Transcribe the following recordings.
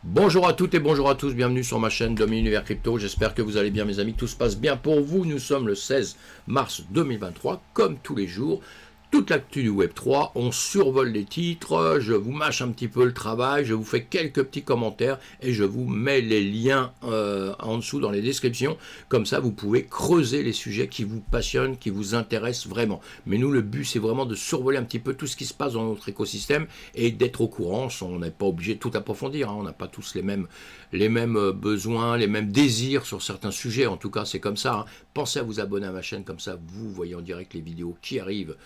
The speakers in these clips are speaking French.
Bonjour à toutes et bonjour à tous, bienvenue sur ma chaîne Domi Univers Crypto, j'espère que vous allez bien mes amis, tout se passe bien pour vous, nous sommes le 16 mars 2023, comme tous les jours, toute l'actu du Web3, on survole les titres, je vous mâche un petit peu le travail, je vous fais quelques petits commentaires et je vous mets les liens en dessous dans les descriptions, comme ça vous pouvez creuser les sujets qui vous passionnent, qui vous intéressent vraiment. Mais nous le but c'est vraiment de survoler un petit peu tout ce qui se passe dans notre écosystème et d'être au courant, on n'est pas obligé de tout approfondir, hein. On n'a pas tous les mêmes besoins, les mêmes désirs sur certains sujets, en tout cas c'est comme ça, hein. Pensez à vous abonner à ma chaîne, comme ça vous voyez en direct les vidéos qui arrivent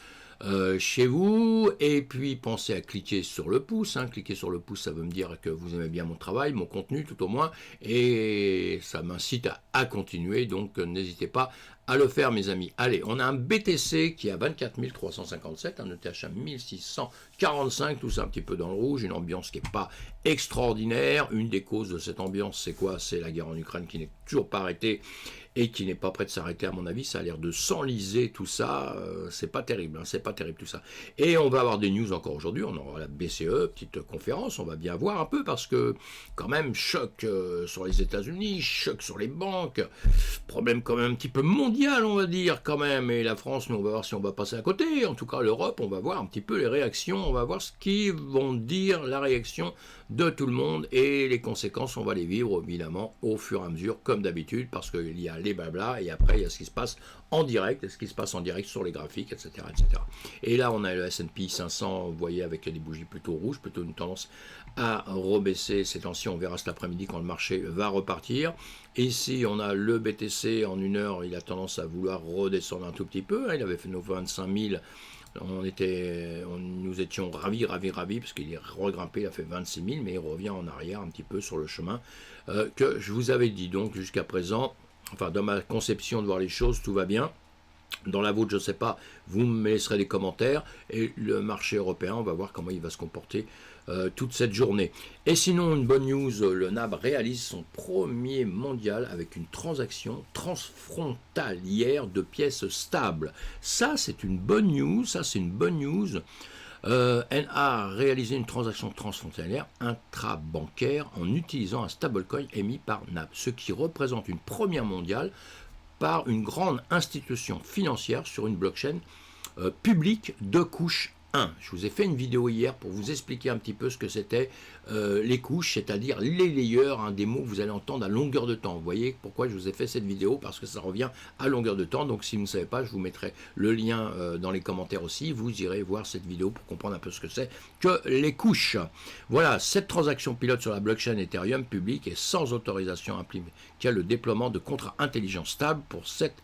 chez vous, et puis pensez à cliquer sur le pouce, hein. Cliquer sur le pouce, ça veut me dire que vous aimez bien mon travail, mon contenu tout au moins, et ça m'incite à continuer, donc n'hésitez pas à le faire mes amis. Allez, on a un BTC qui est à 24 357, un ETH à 1645, tout ça un petit peu dans le rouge, une ambiance qui n'est pas extraordinaire. Une des causes de cette ambiance, c'est quoi? C'est la guerre en Ukraine qui n'est toujours pas arrêtée et qui n'est pas prêt de s'arrêter à mon avis, ça a l'air de s'enliser tout ça, c'est pas terrible, hein, c'est pas terrible tout ça. Et on va avoir des news encore aujourd'hui, on aura la BCE, petite conférence, on va bien voir un peu parce que quand même choc sur les États-Unis, choc sur les banques, problème quand même un petit peu mondial on va dire quand même, et la France, nous on va voir si on va passer à côté, en tout cas l'Europe, on va voir un petit peu les réactions, on va voir ce qu'ils vont dire, la réaction de tout le monde et les conséquences on va les vivre évidemment au fur et à mesure comme d'habitude parce qu'il y a les blabla et après il y a ce qui se passe en direct et ce qui se passe en direct sur les graphiques etc. Et là on a le S&P 500, vous voyez avec des bougies plutôt rouges, plutôt une tendance à rebaisser ces temps-ci, on verra cet après-midi quand le marché va repartir. Ici on a le BTC en une heure, il a tendance à vouloir redescendre un tout petit peu, il avait fait nos 25 000. Nous étions ravis, parce qu'il est regrimpé, il a fait 26 000, mais il revient en arrière un petit peu sur le chemin que je vous avais dit. Donc jusqu'à présent, enfin dans ma conception de voir les choses, tout va bien. Dans la vôtre, je ne sais pas, vous me laisserez des commentaires. Et le marché européen, on va voir comment il va se comporter toute cette journée. Et sinon, une bonne news, le NAB réalise son premier mondial avec une transaction transfrontalière de pièces stables. Ça, c'est une bonne news. Elle a réalisé une transaction transfrontalière intrabancaire en utilisant un stablecoin émis par NAB, ce qui représente une première mondiale par une grande institution financière sur une blockchain publique de couche 1. Je vous ai fait une vidéo hier pour vous expliquer un petit peu ce que c'était les couches, c'est-à-dire les layers, hein, des mots que vous allez entendre à longueur de temps. Vous voyez pourquoi je vous ai fait cette vidéo? Parce que ça revient à longueur de temps. Donc si vous ne savez pas, je vous mettrai le lien dans les commentaires aussi. Vous irez voir cette vidéo pour comprendre un peu ce que c'est que les couches. Voilà, cette transaction pilote sur la blockchain Ethereum publique et sans autorisation impliquée le déploiement de contrats intelligents stables pour cette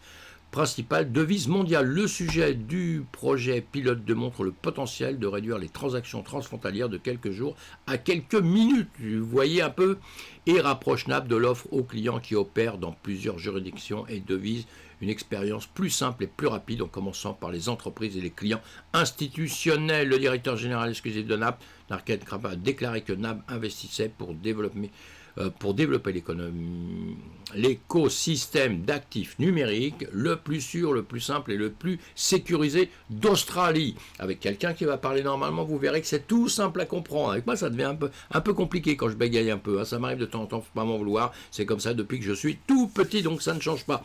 principale devise mondiale. Le sujet du projet pilote démontre le potentiel de réduire les transactions transfrontalières de quelques jours à quelques minutes. Vous voyez un peu, et rapproche NAB de l'offre aux clients qui opèrent dans plusieurs juridictions et devise une expérience plus simple et plus rapide en commençant par les entreprises et les clients institutionnels. Le directeur général exclusif de NAB, Narken Krapa, a déclaré que NAB investissait pour développer l'écosystème d'actifs numériques le plus sûr, le plus simple et le plus sécurisé d'Australie. Avec quelqu'un qui va parler normalement, vous verrez que c'est tout simple à comprendre. Avec moi, ça devient un peu compliqué quand je bégaye un peu, hein. Ça m'arrive de temps en temps, faut pas m'en vouloir. C'est comme ça depuis que je suis tout petit, donc ça ne change pas.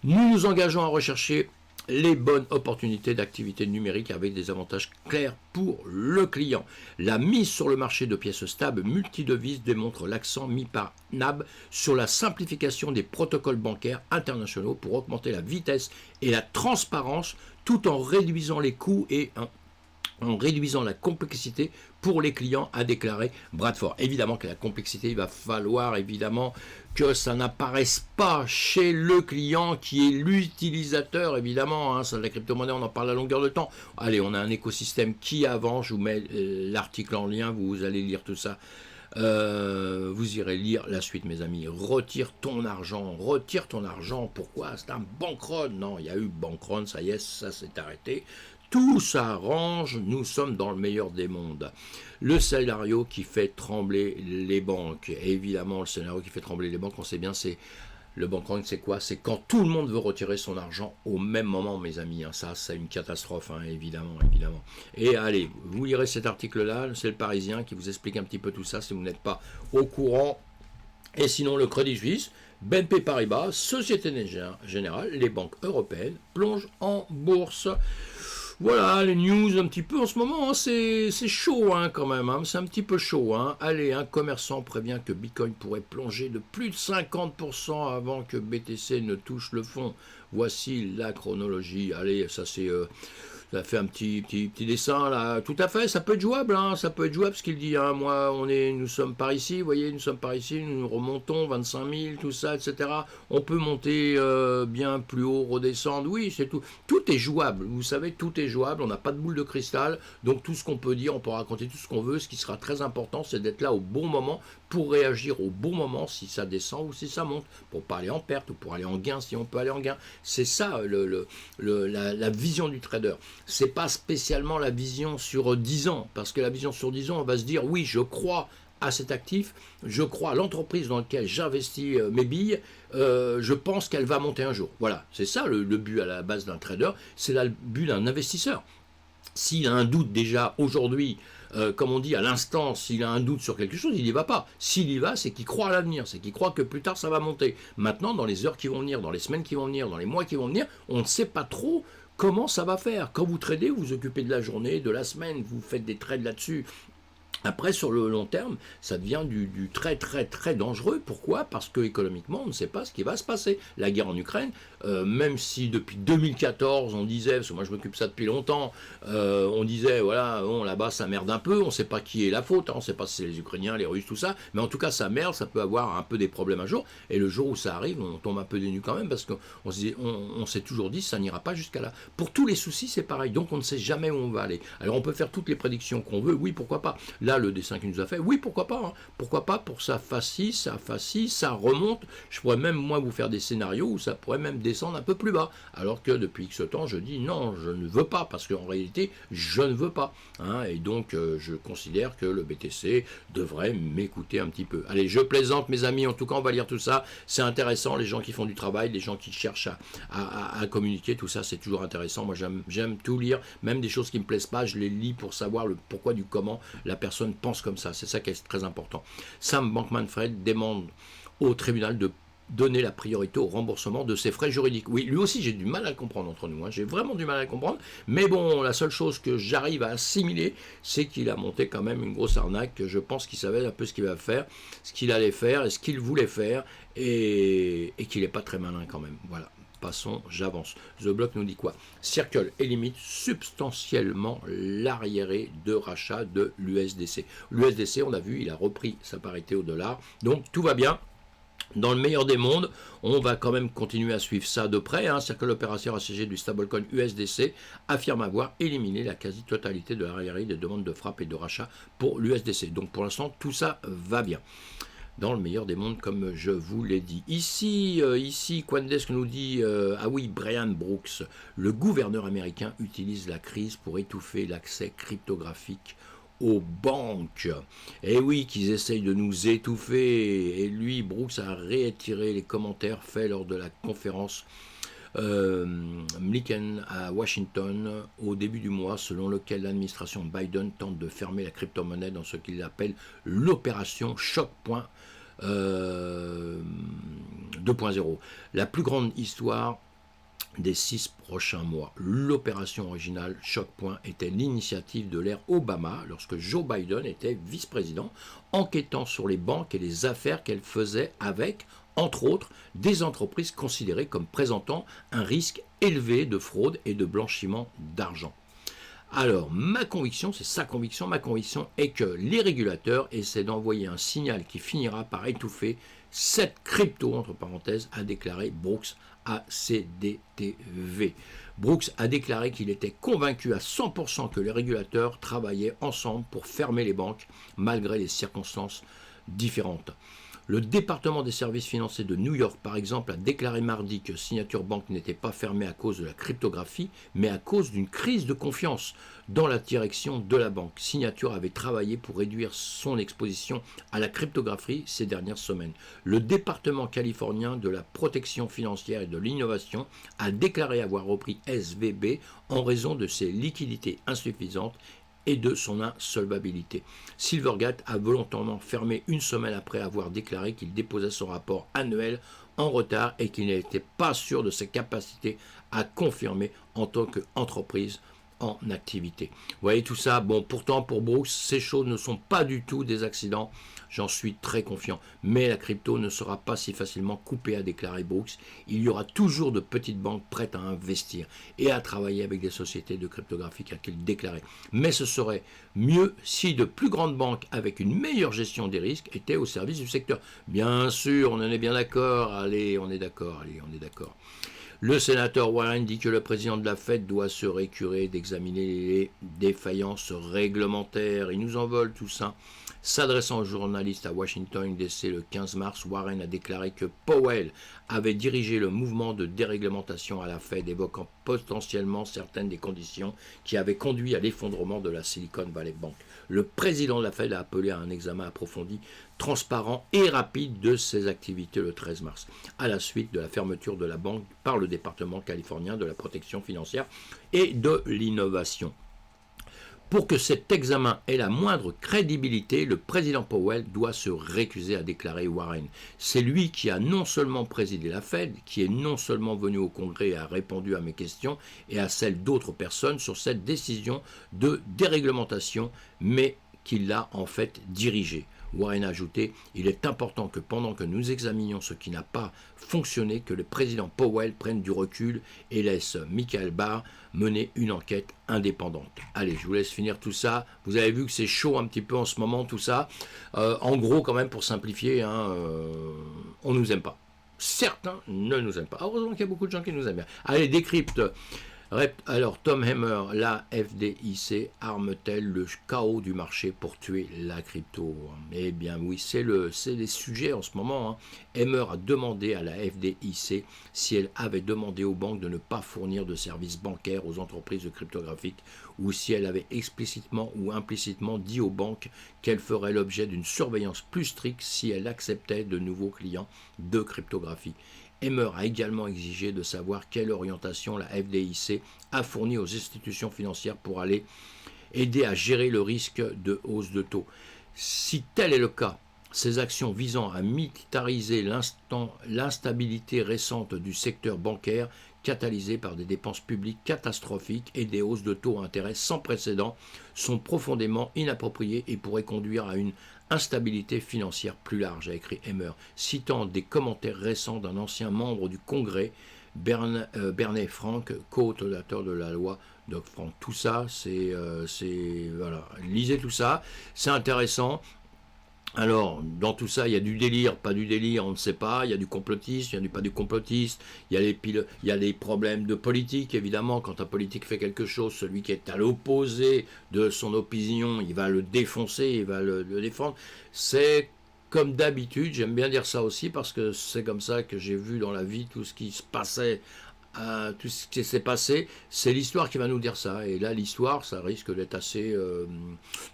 Nous nous engageons à rechercher les bonnes opportunités d'activité numérique avec des avantages clairs pour le client. La mise sur le marché de pièces stables multidevises démontre l'accent mis par NAB sur la simplification des protocoles bancaires internationaux pour augmenter la vitesse et la transparence tout en réduisant les coûts et en réduisant la complexité pour les clients, a déclaré Bradford. Évidemment que la complexité, il va falloir évidemment que ça n'apparaisse pas chez le client qui est l'utilisateur, évidemment, hein, ça, la crypto-monnaie, on en parle à longueur de temps. Allez, on a un écosystème qui avance, je vous mets l'article en lien, vous allez lire tout ça. Vous irez lire la suite mes amis. Retire ton argent, pourquoi? C'est un bankrun. Non, il y a eu bankrun, ça y est, ça s'est arrêté. Tout s'arrange, nous sommes dans le meilleur des mondes. Le scénario qui fait trembler les banques, évidemment le scénario qui fait trembler les banques, on sait bien, c'est Le bankrun, c'est quoi? C'est quand tout le monde veut retirer son argent au même moment, mes amis. Hein. Ça, c'est une catastrophe, hein, évidemment, évidemment. Et allez, vous lirez cet article-là, c'est le Parisien qui vous explique un petit peu tout ça si vous n'êtes pas au courant. Et sinon, le Crédit Suisse, BNP Paribas, Société Générale, les banques européennes plongent en bourse. Voilà, les news un petit peu en ce moment, hein, c'est chaud hein, quand même, hein, c'est un petit peu chaud. Hein. Allez, un commerçant prévient que Bitcoin pourrait plonger de plus de 50% avant que BTC ne touche le fond. Voici la chronologie. Allez, ça fait un petit dessin là. Tout à fait, ça peut être jouable, hein, ça peut être jouable ce qu'il dit. Hein. Moi, nous sommes par ici, vous voyez, nous sommes par ici, nous remontons 25 000, tout ça, etc. On peut monter bien plus haut, redescendre, oui, c'est tout. Tout est jouable, vous savez, tout est jouable. On n'a pas de boule de cristal, donc tout ce qu'on peut dire, on peut raconter tout ce qu'on veut. Ce qui sera très important, c'est d'être là au bon moment pour réagir au bon moment si ça descend ou si ça monte, pour pas aller en perte ou pour aller en gain si on peut aller en gain. C'est ça la vision du trader. C'est pas spécialement la vision sur 10 ans, parce que la vision sur 10 ans, on va se dire, oui, je crois à cet actif, je crois à l'entreprise dans laquelle j'investis mes billes, je pense qu'elle va monter un jour. Voilà, c'est ça le but à la base d'un trader, c'est le but d'un investisseur. S'il a un doute déjà aujourd'hui, comme on dit à l'instant, s'il a un doute sur quelque chose, il n'y va pas. S'il y va, c'est qu'il croit à l'avenir, c'est qu'il croit que plus tard ça va monter. Maintenant, dans les heures qui vont venir, dans les semaines qui vont venir, dans les mois qui vont venir, on ne sait pas trop comment ça va faire. Quand vous tradez, vous vous occupez de la journée, de la semaine, vous faites des trades là-dessus. Après, sur le long terme, ça devient du très très très dangereux. Pourquoi? Parce que économiquement, on ne sait pas ce qui va se passer. La guerre en Ukraine, même si depuis 2014, on disait, parce que moi je m'occupe de ça depuis longtemps, on disait, voilà, bon, là-bas ça merde un peu, on ne sait pas qui est la faute, hein, on ne sait pas si c'est les Ukrainiens, les Russes, tout ça, mais en tout cas ça merde, ça peut avoir un peu des problèmes un jour, et le jour où ça arrive, on tombe un peu des nues quand même, parce qu'on s'est toujours dit, ça n'ira pas jusqu'à là. Pour tous les soucis, c'est pareil, donc on ne sait jamais où on va aller. Alors on peut faire toutes les prédictions qu'on veut, oui, pourquoi pas. Là, le dessin qu'il nous a fait, oui, pourquoi pas, hein. Pourquoi pas pour ça fasse ci, ça remonte. Je pourrais même, moi, vous faire des scénarios où ça pourrait même descendre un peu plus bas. Alors que depuis X temps, je dis non, je ne veux pas, parce qu'en réalité, je ne veux pas. Hein, et donc, je considère que le BTC devrait m'écouter un petit peu. Allez, je plaisante, mes amis, en tout cas, on va lire tout ça. C'est intéressant, les gens qui font du travail, les gens qui cherchent à communiquer, tout ça, c'est toujours intéressant. Moi, j'aime tout lire, même des choses qui ne me plaisent pas, je les lis pour savoir le pourquoi du comment la personne pense comme ça. C'est ça qui est très important. Sam Bankman-Fried demande au tribunal de donner la priorité au remboursement de ses frais juridiques. Oui, lui aussi, j'ai du mal à le comprendre entre nous. Hein. J'ai vraiment du mal à le comprendre. Mais bon, la seule chose que j'arrive à assimiler, c'est qu'il a monté quand même une grosse arnaque. Je pense qu'il savait un peu ce qu'il va faire, ce qu'il allait faire et ce qu'il voulait faire, et qu'il n'est pas très malin quand même. Voilà. Passons, j'avance. The Block nous dit quoi? Circle et limite substantiellement l'arriéré de rachat de l'USDC. L'USDC, on a vu, il a repris sa parité au dollar. Donc tout va bien. Dans le meilleur des mondes, on va quand même continuer à suivre ça de près. Hein. C'est-à-dire que l'opérateur ACG du stablecoin USDC affirme avoir éliminé la quasi-totalité de l'arriéré des demandes de frappe et de rachat pour l'USDC. Donc pour l'instant, tout ça va bien. Dans le meilleur des mondes, comme je vous l'ai dit. Ici, Coindesk nous dit, ah oui, Brian Brooks, le gouverneur américain utilise la crise pour étouffer l'accès cryptographique aux banques. Et oui, qu'ils essayent de nous étouffer. Et lui, Brooks, a réitéré les commentaires faits lors de la conférence Mliken à Washington au début du mois, selon lequel l'administration Biden tente de fermer la crypto-monnaie dans ce qu'il appelle l'opération Choc.2.0. La plus grande histoire des 6 prochains mois. L'opération originale Choc.point était l'initiative de l'ère Obama lorsque Joe Biden était vice-président, enquêtant sur les banques et les affaires qu'elles faisaient avec, entre autres, des entreprises considérées comme présentant un risque élevé de fraude et de blanchiment d'argent. Alors, ma conviction, c'est sa conviction, ma conviction est que les régulateurs essaient d'envoyer un signal qui finira par étouffer cette crypto, entre parenthèses, a déclaré Brooks à CDTV. Brooks a déclaré qu'il était convaincu à 100% que les régulateurs travaillaient ensemble pour fermer les banques, malgré les circonstances différentes. Le département des services financiers de New York, par exemple, a déclaré mardi que Signature Bank n'était pas fermée à cause de la cryptographie, mais à cause d'une crise de confiance dans la direction de la banque. Signature avait travaillé pour réduire son exposition à la cryptographie ces dernières semaines. Le département californien de la protection financière et de l'innovation a déclaré avoir repris SVB en raison de ses liquidités insuffisantes et de son insolvabilité. Silvergate a volontairement fermé une semaine après avoir déclaré qu'il déposait son rapport annuel en retard et qu'il n'était pas sûr de ses capacités à confirmer en tant qu'entreprise en activité. Vous voyez tout ça, bon, pourtant pour Brooks, ces choses ne sont pas du tout des accidents, j'en suis très confiant, mais la crypto ne sera pas si facilement coupée, a déclaré Brooks. Il y aura toujours de petites banques prêtes à investir et à travailler avec des sociétés de cryptographie, a-t-il déclaré. Mais ce serait mieux si de plus grandes banques avec une meilleure gestion des risques étaient au service du secteur. Bien sûr, on en est bien d'accord, allez, on est d'accord. Le sénateur Warren dit que le président de la Fed doit se récurer d'examiner les défaillances réglementaires. Il nous en vole tout ça. S'adressant aux journalistes à Washington DC le 15 mars, Warren a déclaré que Powell avait dirigé le mouvement de déréglementation à la Fed, évoquant potentiellement certaines des conditions qui avaient conduit à l'effondrement de la Silicon Valley Bank. Le président de la Fed a appelé à un examen approfondi, transparent et rapide de ses activités le 13 mars, à la suite de la fermeture de la banque par le département californien de la protection financière et de l'innovation. Pour que cet examen ait la moindre crédibilité, le président Powell doit se récuser, a déclaré Warren. C'est lui qui a non seulement présidé la Fed, qui est non seulement venu au Congrès et a répondu à mes questions et à celles d'autres personnes sur cette décision de déréglementation, mais qui l'a en fait dirigée. Warren a ajouté « Il est important que pendant que nous examinions ce qui n'a pas fonctionné, que le président Powell prenne du recul et laisse Michael Barr mener une enquête indépendante. » Allez, je vous laisse finir tout ça. Vous avez vu que c'est chaud un petit peu en ce moment, tout ça. En gros, quand même, pour simplifier, on ne nous aime pas. Certains ne nous aiment pas. Heureusement qu'il y a beaucoup de gens qui nous aiment bien. Allez, décrypte. Alors, Tom Hammer, la FDIC arme-t-elle le chaos du marché pour tuer la crypto? Eh bien oui, c'est les sujets en ce moment. Hammer a demandé à la FDIC si elle avait demandé aux banques de ne pas fournir de services bancaires aux entreprises de cryptographiques ou si elle avait explicitement ou implicitement dit aux banques qu'elle ferait l'objet d'une surveillance plus stricte si elle acceptait de nouveaux clients de cryptographie. Hammer a également exigé de savoir quelle orientation la FDIC a fournie aux institutions financières pour aller aider à gérer le risque de hausse de taux. Si tel est le cas, ces actions visant à militariser l'instabilité récente du secteur bancaire, catalysée par des dépenses publiques catastrophiques et des hausses de taux à intérêt sans précédent, sont profondément inappropriées et pourraient conduire à une instabilité financière plus large, a écrit Hammer, citant des commentaires récents d'un ancien membre du Congrès, Bernie Frank, co-auteur de la loi Dodd-Frank. Tout ça, voilà, lisez tout ça, c'est intéressant. Alors, dans tout ça, il y a du délire, pas du délire, on ne sait pas, il y a du complotiste, il y a du pas du complotiste, il y a les problèmes de politique, évidemment, quand un politique fait quelque chose, celui qui est à l'opposé de son opinion, il va le défoncer, il va le défendre. C'est comme d'habitude, j'aime bien dire ça aussi, parce que c'est comme ça que j'ai vu dans la vie tout ce qui se passait, tout ce qui s'est passé, c'est l'histoire qui va nous dire ça. Et là, l'histoire, ça risque d'être assez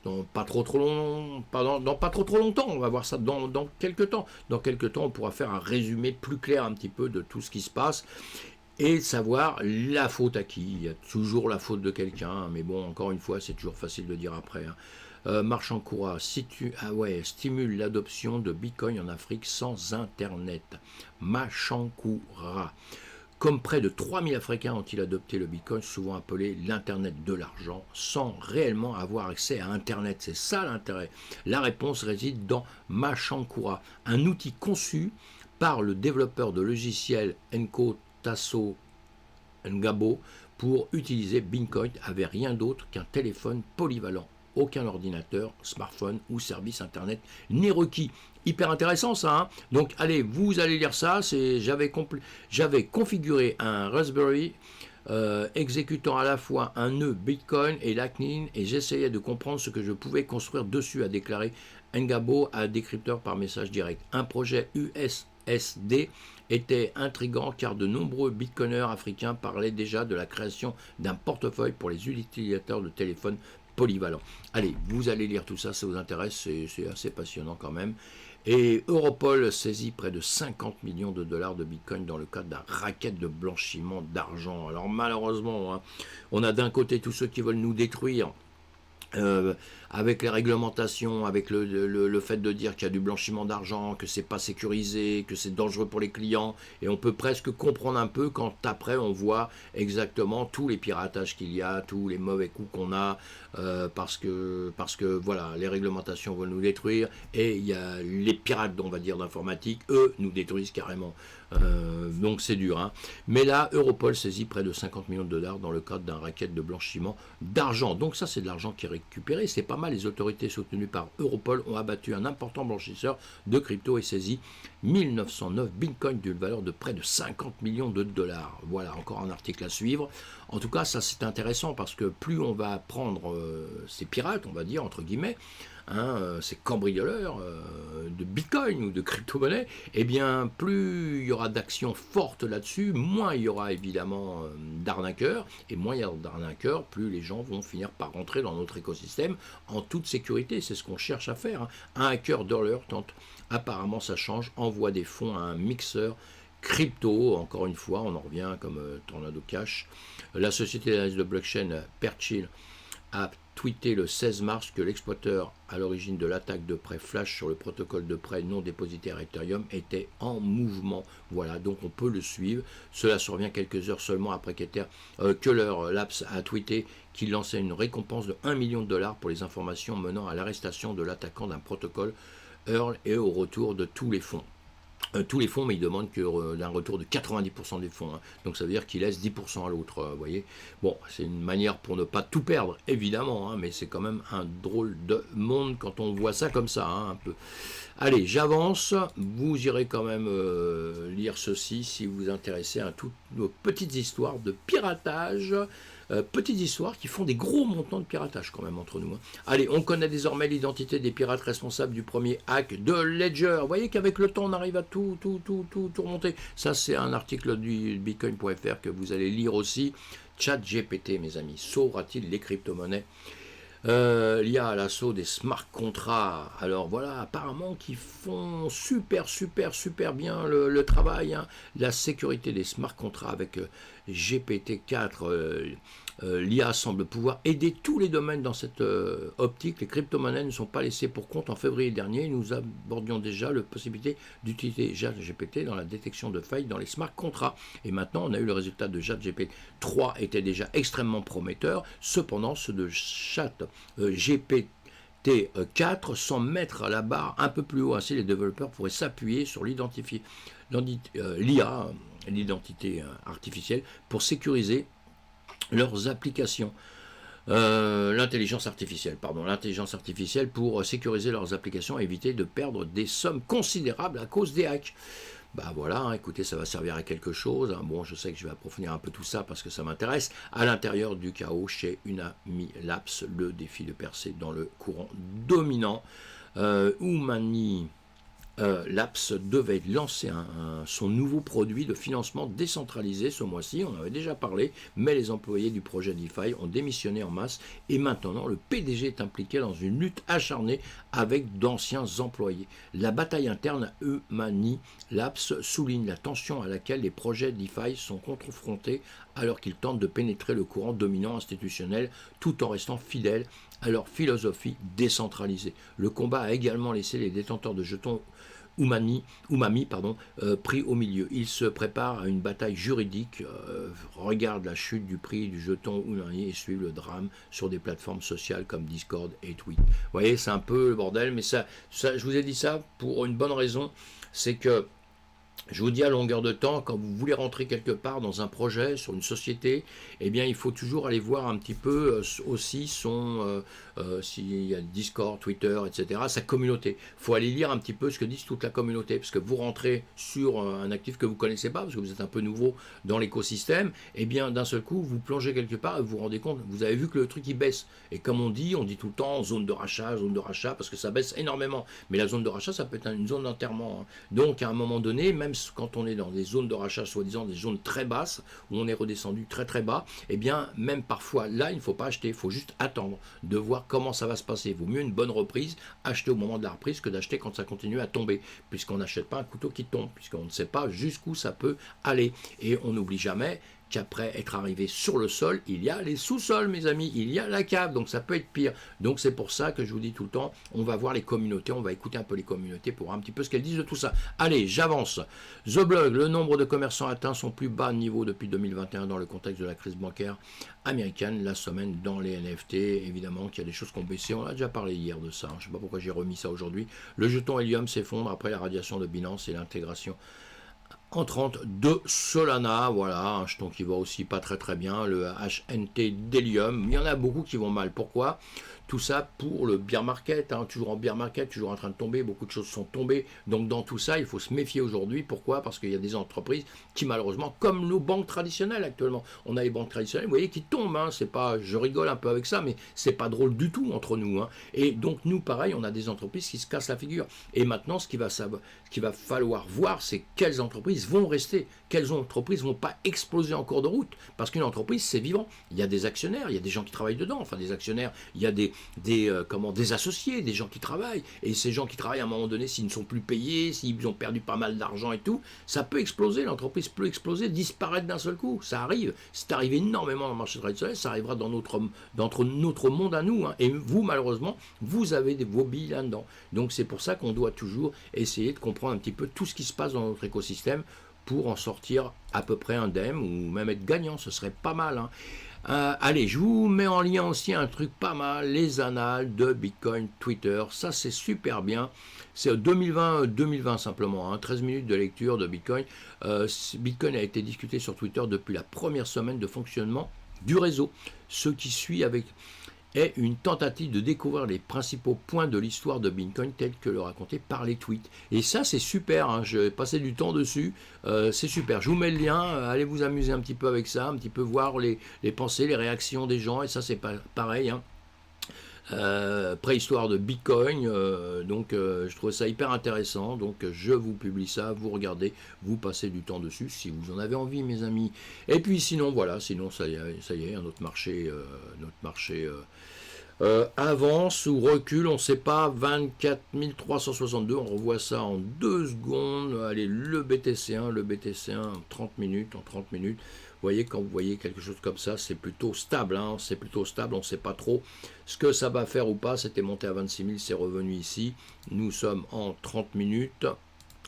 dans pas trop longtemps. On va voir ça dans quelques temps. Dans quelques temps, on pourra faire un résumé plus clair un petit peu de tout ce qui se passe et savoir la faute à qui. Il y a toujours la faute de quelqu'un, mais bon, encore une fois, c'est toujours facile de dire après. Marchankoura stimule l'adoption de Bitcoin en Afrique sans Internet. Marchankoura. Comme près de 3000 Africains ont-ils adopté le Bitcoin, souvent appelé l'Internet de l'argent, sans réellement avoir accès à Internet. C'est ça l'intérêt. La réponse réside dans Marchankoura, un outil conçu par le développeur de logiciel Enko Tasso Ngabo pour utiliser Bitcoin avec rien d'autre qu'un téléphone polyvalent. Aucun ordinateur, smartphone ou service internet n'est requis. Hyper intéressant ça. Donc allez, vous allez lire ça. J'avais configuré un Raspberry exécutant à la fois un nœud Bitcoin et Lightning et j'essayais de comprendre ce que je pouvais construire dessus, a déclaré Ngabo a décrypteur par message direct. Un projet USSD était intrigant car de nombreux bitcoiners africains parlaient déjà de la création d'un portefeuille pour les utilisateurs de téléphones polyvalents. Allez, vous allez lire tout ça, ça vous intéresse, c'est assez passionnant quand même. Et Europol saisit près de 50 millions de dollars de bitcoin dans le cadre d'un racket de blanchiment d'argent. Alors malheureusement, hein, on a d'un côté tous ceux qui veulent nous détruire, avec les réglementations, avec le fait de dire qu'il y a du blanchiment d'argent, que c'est pas sécurisé, que c'est dangereux pour les clients, et on peut presque comprendre un peu quand après on voit exactement tous les piratages qu'il y a, tous les mauvais coups qu'on a, parce que voilà, les réglementations veulent nous détruire, et il y a les pirates, on va dire, d'informatique, eux nous détruisent carrément. Donc c'est dur, hein. Mais là, Europol saisit près de 50 millions de dollars dans le cadre d'un racket de blanchiment d'argent. Donc ça, c'est de l'argent qui est récupéré. C'est pas mal. Les autorités soutenues par Europol ont abattu un important blanchisseur de crypto et saisi 1909 bitcoins d'une valeur de près de 50 millions de dollars. Voilà, encore un article à suivre. En tout cas, ça c'est intéressant parce que plus on va prendre ces pirates, on va dire, entre guillemets, ces cambrioleurs de bitcoin ou de crypto-monnaie, eh bien plus il y aura d'actions fortes là-dessus, moins il y aura évidemment d'arnaqueurs, et moins il y aura d'arnaqueurs, plus les gens vont finir par rentrer dans notre écosystème en toute sécurité. C'est ce qu'on cherche à faire, hein. Un hacker de l'heure tente, apparemment ça change, envoie des fonds à un mixeur crypto, encore une fois, on en revient comme Tornado Cash. La société d'analyse de blockchain Perchill a tweeté le 16 mars que l'exploiteur à l'origine de l'attaque de prêt flash sur le protocole de prêt non dépositaire Ethereum était en mouvement. Voilà, donc on peut le suivre. Cela survient quelques heures seulement après que leur Labs a tweeté qu'il lançait une récompense de 1 million de dollars pour les informations menant à l'arrestation de l'attaquant d'un protocole Earl et au retour de tous les fonds. Tous les fonds, mais il demande d'un retour de 90% des fonds. Hein. Donc ça veut dire qu'il laisse 10% à l'autre, vous voyez. Bon, c'est une manière pour ne pas tout perdre, évidemment, hein, mais c'est quand même un drôle de monde quand on voit ça comme ça, hein, un peu. Allez, j'avance. Vous irez quand même lire ceci si vous vous intéressez à toutes nos petites histoires de piratage. Petites histoires qui font des gros montants de piratage quand même entre nous. Hein. Allez, on connaît désormais l'identité des pirates responsables du premier hack de Ledger. Vous voyez qu'avec le temps, on arrive à tout remonter. Ça, c'est un article du bitcoin.fr que vous allez lire aussi. ChatGPT, mes amis, sauvera-t-il les crypto-monnaies liées à l'assaut des smart contracts? Alors voilà, apparemment qu'ils font super bien le travail. Hein. La sécurité des smart contracts avec GPT-4, l'IA semble pouvoir aider tous les domaines dans cette optique. Les crypto-monnaies ne sont pas laissées pour compte. En février dernier, nous abordions déjà la possibilité d'utiliser ChatGPT dans la détection de failles dans les smart contracts. Et maintenant, on a eu le résultat de ChatGPT 3 était déjà extrêmement prometteur. Cependant, ceux de ChatGPT 4 sans mettre la barre un peu plus haut. Ainsi, les développeurs pourraient s'appuyer sur l'IA, l'identité artificielle, pour sécuriser leurs applications. L'intelligence artificielle pour sécuriser leurs applications et éviter de perdre des sommes considérables à cause des hacks. Bah voilà, hein, écoutez, ça va servir à quelque chose. Hein. Bon, je sais que je vais approfondir un peu tout ça parce que ça m'intéresse. À l'intérieur du chaos, chez Unami Labs, le défi de percer dans le courant dominant. Unami Labs devait lancer son nouveau produit de financement décentralisé ce mois-ci, on en avait déjà parlé, mais les employés du projet DeFi ont démissionné en masse et maintenant le PDG est impliqué dans une lutte acharnée avec d'anciens employés. La bataille interne à Unami Labs souligne la tension à laquelle les projets DeFi sont confrontés alors qu'ils tentent de pénétrer le courant dominant institutionnel tout en restant fidèles à leur philosophie décentralisée. Le combat a également laissé les détenteurs de jetons Umami, pris au milieu. Il se prépare à une bataille juridique. Regarde la chute du prix du jeton Umami et suivent le drame sur des plateformes sociales comme Discord et Tweet. Vous voyez, c'est un peu le bordel, mais ça, je vous ai dit ça pour une bonne raison, c'est que Je vous dis à longueur de temps, quand vous voulez rentrer quelque part dans un projet, sur une société, eh bien il faut toujours aller voir un petit peu aussi s'il y a Discord, Twitter, etc., sa communauté. Il faut aller lire un petit peu ce que dit toute la communauté, parce que vous rentrez sur un actif que vous ne connaissez pas, parce que vous êtes un peu nouveau dans l'écosystème, eh bien d'un seul coup, vous plongez quelque part et vous vous rendez compte, vous avez vu que le truc il baisse. Et comme on dit tout le temps zone de rachat, parce que ça baisse énormément. Mais la zone de rachat, ça peut être une zone d'enterrement, hein. Donc à un moment donné, même quand on est dans des zones de rachat, soi-disant des zones très basses, où on est redescendu très très bas, eh bien même parfois là, il ne faut pas acheter, il faut juste attendre de voir comment ça va se passer. Il vaut mieux une bonne reprise, acheter au moment de la reprise que d'acheter quand ça continue à tomber, puisqu'on n'achète pas un couteau qui tombe, puisqu'on ne sait pas jusqu'où ça peut aller. Et on n'oublie jamais qu'après être arrivé sur le sol, il y a les sous-sols, mes amis, il y a la cave, donc ça peut être pire. Donc c'est pour ça que je vous dis tout le temps, on va voir les communautés, on va écouter un peu les communautés pour voir un petit peu ce qu'elles disent de tout ça. Allez, j'avance. The Blog, le nombre de commerçants atteint son plus bas niveau depuis 2021 dans le contexte de la crise bancaire américaine. La semaine dans les NFT, évidemment qu'il y a des choses qui ont baissé, on a déjà parlé hier de ça, je ne sais pas pourquoi j'ai remis ça aujourd'hui. Le jeton Helium s'effondre après la radiation de Binance et l'intégration entrante de Solana, voilà, un jeton qui va aussi pas très très bien, le HNT d'Helium, il y en a beaucoup qui vont mal, pourquoi ? Tout ça pour le bear market, hein, toujours en bear market, toujours en train de tomber, beaucoup de choses sont tombées, donc dans tout ça, il faut se méfier aujourd'hui, pourquoi ? Parce qu'il y a des entreprises qui malheureusement, comme nos banques traditionnelles actuellement, on a les banques traditionnelles, vous voyez, qui tombent, hein, c'est pas, je rigole un peu avec ça, mais c'est pas drôle du tout entre nous, hein, et donc nous, pareil, on a des entreprises qui se cassent la figure, et maintenant, ce qu'il va falloir voir, c'est quelles entreprises vont rester, quelles entreprises vont pas exploser en cours de route, parce qu'une entreprise, c'est vivant, il y a des actionnaires, il y a des gens qui travaillent dedans, enfin des actionnaires, il y a des associés, des gens qui travaillent, et ces gens qui travaillent à un moment donné, s'ils ne sont plus payés, s'ils ont perdu pas mal d'argent et tout, ça peut exploser, l'entreprise peut exploser, disparaître d'un seul coup, ça arrive, c'est arrivé énormément dans le marché traditionnel, ça arrivera dans notre monde à nous, hein. Et vous malheureusement, vous avez vos billes là-dedans, donc c'est pour ça qu'on doit toujours essayer de comprendre un petit peu tout ce qui se passe dans notre écosystème, pour en sortir à peu près indemne, ou même être gagnant, ce serait pas mal, hein. Allez, je vous mets en lien aussi un truc pas mal, les annales de Bitcoin Twitter, ça c'est super bien, c'est 2020 simplement, hein, 13 minutes de lecture de Bitcoin. Bitcoin a été discuté sur Twitter depuis la première semaine de fonctionnement du réseau, ce qui suit avec est une tentative de découvrir les principaux points de l'histoire de Bitcoin tels que le raconté par les tweets. Et ça, c'est super, hein, je vais passer du temps dessus, c'est super. Je vous mets le lien, allez vous amuser un petit peu avec ça, un petit peu voir les pensées, les réactions des gens, et ça, c'est pareil, hein. Préhistoire de Bitcoin, donc je trouve ça hyper intéressant, donc je vous publie ça, vous regardez, vous passez du temps dessus si vous en avez envie, mes amis. Et puis sinon voilà, sinon ça y est, un autre marché, avance ou recule, on ne sait pas, 24 362, on revoit ça en 2 secondes, allez, le BTC1 en 30 minutes, vous voyez, quand vous voyez quelque chose comme ça, c'est plutôt stable, hein, on ne sait pas trop ce que ça va faire ou pas, c'était monté à 26 000, c'est revenu ici, nous sommes en 30 minutes,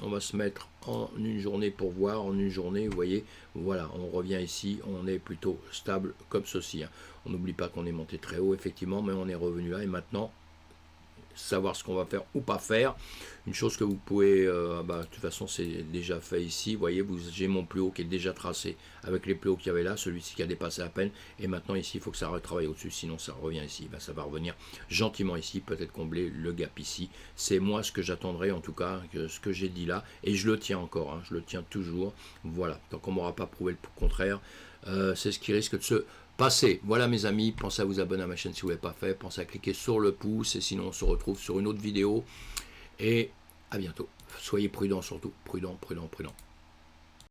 on va se mettre en une journée pour voir, en une journée, vous voyez, voilà, on revient ici, on est plutôt stable comme ceci, hein. On n'oublie pas qu'on est monté très haut, effectivement, mais on est revenu là, et maintenant, savoir ce qu'on va faire ou pas faire. Une chose que vous pouvez, de toute façon c'est déjà fait ici, vous voyez, j'ai mon plus haut qui est déjà tracé avec les plus hauts qu'il y avait là, celui-ci qui a dépassé à peine, et maintenant ici il faut que ça retravaille au-dessus, sinon ça revient ici, ça va revenir gentiment ici, peut-être combler le gap ici, c'est moi ce que j'attendrai en tout cas, ce que j'ai dit là, et je le tiens encore, hein, je le tiens toujours, voilà, tant qu'on m'aura pas prouvé le contraire, c'est ce qui risque de se passer. Voilà mes amis, pensez à vous abonner à ma chaîne si vous ne l'avez pas fait, pensez à cliquer sur le pouce, et sinon on se retrouve sur une autre vidéo, et à bientôt. Soyez prudents surtout, prudents.